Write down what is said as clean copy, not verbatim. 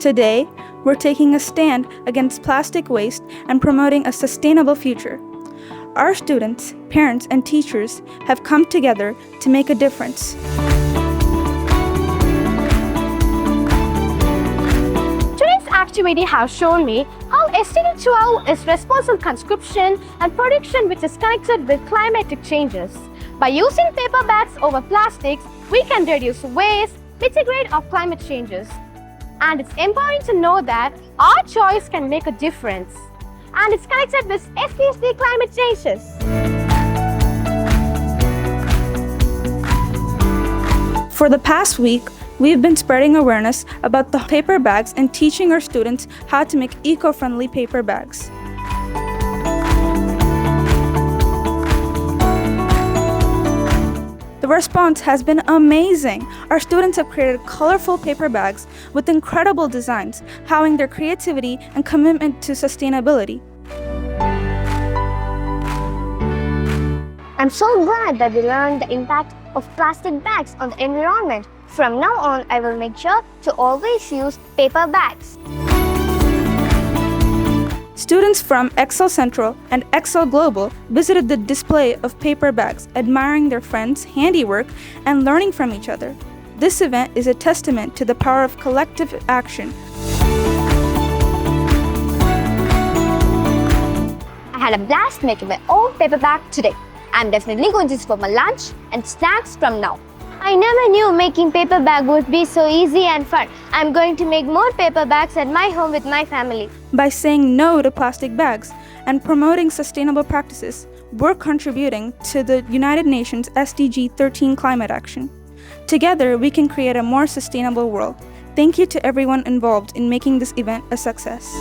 Today, we're taking a stand against plastic waste and promoting a sustainable future. Our students, parents, and teachers have come together to make a difference. Today's activity has shown me how STD 12 is responsible conscription and production which is connected with climatic changes. By using paper bags over plastics, we can reduce waste, mitigate of climate changes. And it's empowering to know that our choice can make a difference. And it's connected with SDG climate changes. For the past week, we've been spreading awareness about the paper bags and teaching our students how to make eco-friendly paper bags. The response has been amazing. Our students have created colorful paper bags with incredible designs, showing their creativity and commitment to sustainability. I'm so glad that we learned the impact of plastic bags on the environment. From now on, I will make sure to always use paper bags. Students from Excel Central and Excel Global visited the display of paper bags, admiring their friends' handiwork and learning from each other. This event is a testament to the power of collective action. I had a blast making my own paper bag today. I'm definitely going to use for my lunch and snacks from now. I never knew making paper bag would be so easy and fun. I'm going to make more paper bags at my home with my family. By saying no to plastic bags and promoting sustainable practices, we're contributing to the United Nations SDG 13 climate action. Together, we can create a more sustainable world. Thank you to everyone involved in making this event a success.